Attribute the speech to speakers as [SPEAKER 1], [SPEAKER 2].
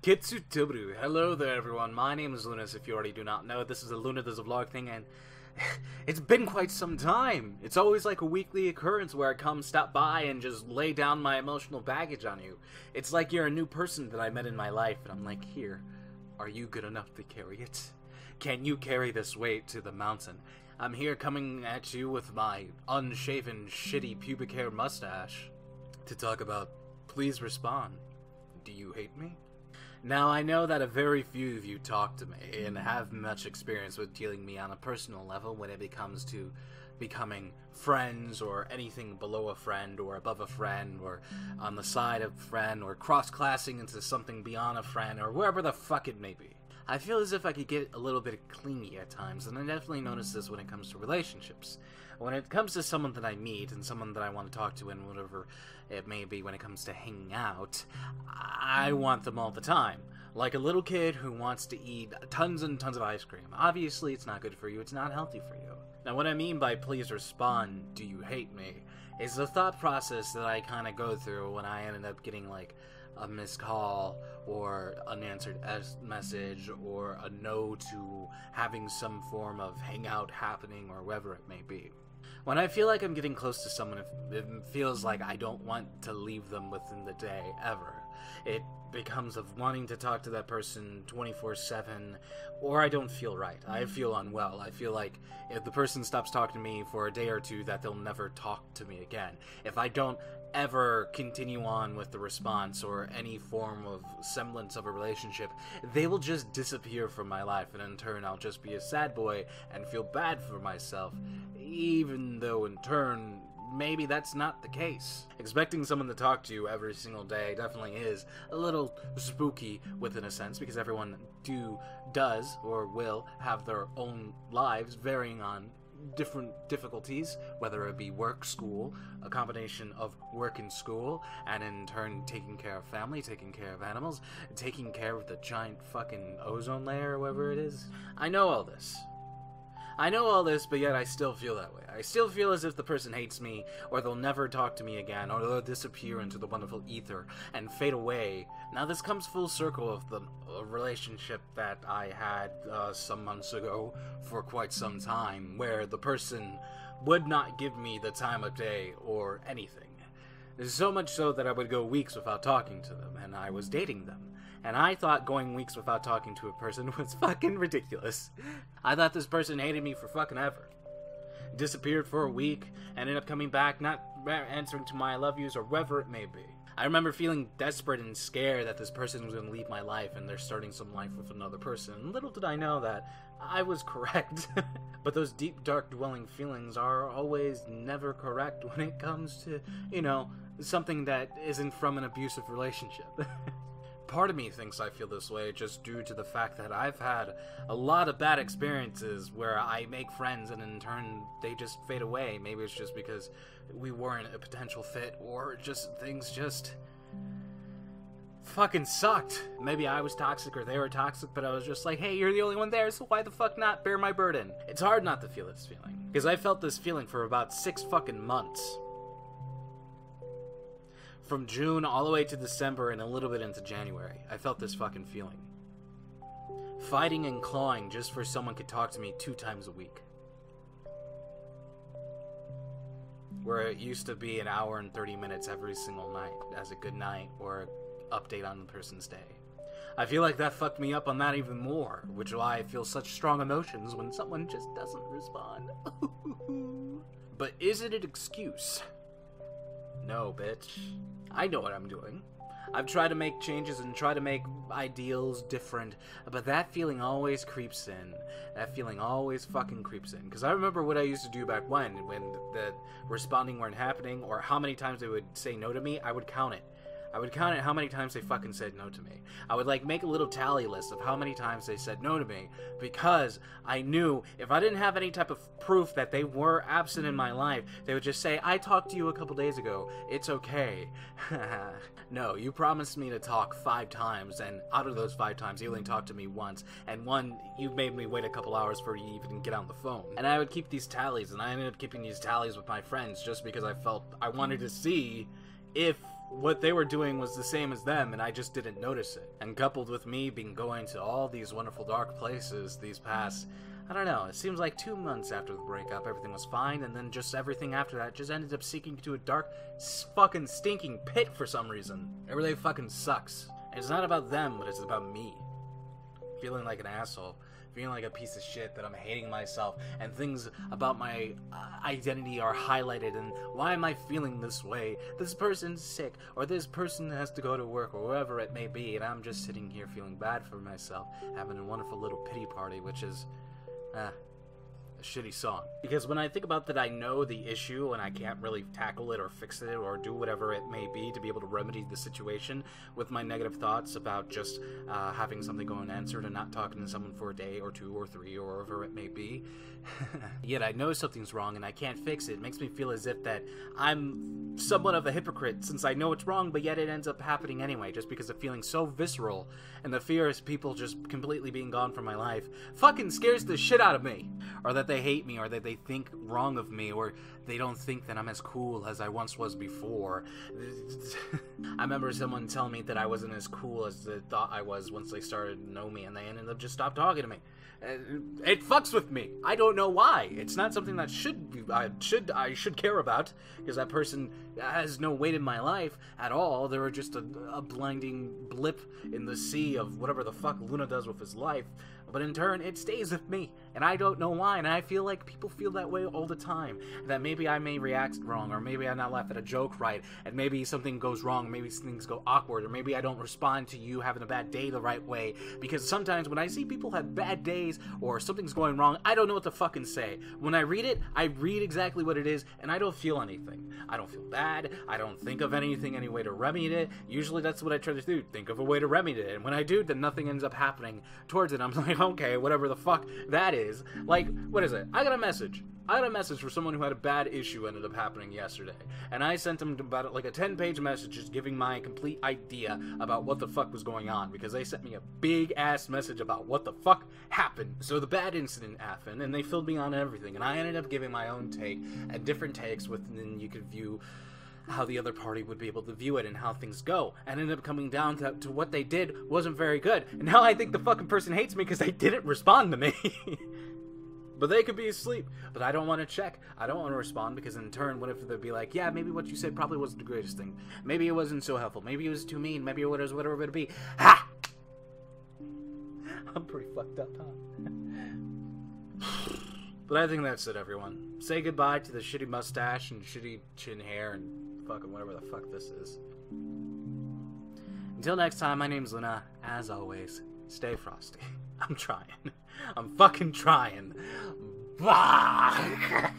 [SPEAKER 1] Kitsutubru. Hello there, everyone. My name is Lunas, if you already do not know. This is a Luna Does a Vlog thing, and it's been quite some time. It's always like a weekly occurrence where I come, stop by, and just lay down my emotional baggage on you. It's like you're a new person that I met in my life, and I'm like, here, are you good enough to carry it? Can you carry this weight to the mountain? I'm here coming at you with my unshaven, shitty pubic hair mustache to talk about Please Respond. Do you hate me? Now, I know that a very few of you talk to me and have much experience with dealing with me on a personal level when it comes to becoming friends or anything below a friend or above a friend or on the side of a friend or cross-classing into something beyond a friend or wherever the fuck it may be. I feel as if I could get a little bit clingy at times, and I definitely notice this when it comes to relationships. When it comes to someone that I meet and someone that I want to talk to and whatever it may be when it comes to hanging out, I want them all the time. Like a little kid who wants to eat tons and tons of ice cream. Obviously, it's not good for you. It's not healthy for you. Now, what I mean by please respond, do you hate me, is the thought process that I kind of go through when I ended up getting, like, a missed call or unanswered message or a no to having some form of hangout happening or whatever it may be. When I feel like I'm getting close to someone, it feels like I don't want to leave them within the day, ever. It becomes of wanting to talk to that person 24/7, or I don't feel right. I feel unwell. I feel like if the person stops talking to me for a day or two, that they'll never talk to me again. If I don't ever continue on with the response or any form of semblance of a relationship, they will just disappear from my life, and in turn I'll just be a sad boy and feel bad for myself, even though in turn maybe that's not the case. Expecting someone to talk to you every single day definitely is a little spooky within a sense, because everyone does or will have their own lives varying on different difficulties, whether it be work, school, a combination of work and school, and in turn taking care of family, taking care of animals, taking care of the giant fucking ozone layer or whatever it is. I know all this, but yet I still feel that way. I still feel as if the person hates me, or they'll never talk to me again, or they'll disappear into the wonderful ether and fade away. Now this comes full circle of the relationship that I had some months ago for quite some time, where the person would not give me the time of day or anything. So much so that I would go weeks without talking to them, and I was dating them. And I thought going weeks without talking to a person was fucking ridiculous. I thought this person hated me for fucking ever. Disappeared for a week, ended up coming back, not answering to my I love yous or whatever it may be. I remember feeling desperate and scared that this person was going to leave my life and they're starting some life with another person. And little did I know that I was correct. But those deep, dark, dwelling feelings are always never correct when it comes to, something that isn't from an abusive relationship. Part of me thinks I feel this way just due to the fact that I've had a lot of bad experiences where I make friends and in turn they just fade away. Maybe it's just because we weren't a potential fit, or just things just fucking sucked. Maybe I was toxic or they were toxic, but I was just like, hey, you're the only one there, so why the fuck not bear my burden? It's hard not to feel this feeling, because I felt this feeling for about 6 fucking months. From June all the way to December and a little bit into January, I felt this fucking feeling. Fighting and clawing just for someone could talk to me 2 times a week. Where it used to be an hour and 30 minutes every single night as a good night or update on the person's day. I feel like that fucked me up on that even more, which is why I feel such strong emotions when someone just doesn't respond. But is it an excuse? No, bitch. I know what I'm doing. I've tried to make changes and try to make ideals different, but that feeling always creeps in. That feeling always fucking creeps in. Because I remember what I used to do back when the responding weren't happening, or how many times they would say no to me, I would count it. I would count it how many times they fucking said no to me. I would make a little tally list of how many times they said no to me, because I knew if I didn't have any type of proof that they were absent in my life, they would just say, I talked to you a couple days ago, it's okay. No, you promised me to talk 5 times, and out of those 5 times, you only talked to me once, and one, you made me wait a couple hours for you to even get on the phone. And I would keep these tallies, and I ended up keeping these tallies with my friends just because I felt I wanted to see if what they were doing was the same as them, and I just didn't notice it. And coupled with me being going to all these wonderful dark places these past, I don't know, it seems like 2 months after the breakup, everything was fine, and then just everything after that just ended up sinking to a dark, fucking stinking pit for some reason. It really fucking sucks. And it's not about them, but it's about me. Feeling like an asshole. Feeling like a piece of shit, that I'm hating myself, and things about my identity are highlighted, and why am I feeling this way? This person's sick, or this person has to go to work, or wherever it may be, and I'm just sitting here feeling bad for myself, having a wonderful little pity party, which is, a shitty song. Because when I think about that, I know the issue and I can't really tackle it or fix it or do whatever it may be to be able to remedy the situation with my negative thoughts about just having something go unanswered and not talking to someone for a day or 2 or 3 or whatever it may be. Yet I know something's wrong and I can't fix it. It makes me feel as if that I'm somewhat of a hypocrite since I know it's wrong, but yet it ends up happening anyway, just because of feeling so visceral, and the fear of people just completely being gone from my life fucking scares the shit out of me. Or that they hate me, or that they think wrong of me, or they don't think that I'm as cool as I once was before. I remember someone telling me that I wasn't as cool as they thought I was once they started to know me, and they ended up just stopped talking to me. It fucks with me. I don't know why. It's not something that I should care about, because that person has no weight in my life at all. They were just a blinding blip in the sea of whatever the fuck Luna does with his life. But in turn, it stays with me, and I don't know why, and I feel like people feel that way all the time, that maybe I may react wrong, or maybe I not laugh at a joke right, and maybe something goes wrong, maybe things go awkward, or maybe I don't respond to you having a bad day the right way, because sometimes when I see people have bad days, or something's going wrong, I don't know what to fucking say. When I read it, I read exactly what it is, and I don't feel anything. I don't feel bad, I don't think of anything, any way to remedy it. Usually that's what I try to do, think of a way to remedy it, and when I do, then nothing ends up happening towards it. I'm like, okay, whatever the fuck that is. Like, what is it? I got a message for someone who had a bad issue ended up happening yesterday, and I sent them about like a 10-page message just giving my complete idea about what the fuck was going on, because they sent me a big ass message about what the fuck happened. So the bad incident happened, and they filled me on everything, and I ended up giving my own take and different takes within you could view how the other party would be able to view it and how things go, and ended up coming down to what they did wasn't very good, and now I think the fucking person hates me because they didn't respond to me. But they could be asleep, but I don't want to check, I don't want to respond, because in turn, what if they'd be like, yeah, maybe what you said probably wasn't the greatest thing, maybe it wasn't so helpful, maybe it was too mean, maybe it was whatever it would be. Ha! I'm pretty fucked up, huh? But I think that's it, everyone. Say goodbye to the shitty mustache and shitty chin hair and fucking whatever the fuck this is. Until next time, my name's Luna. As always, stay frosty. I'm trying. I'm fucking trying. Bye!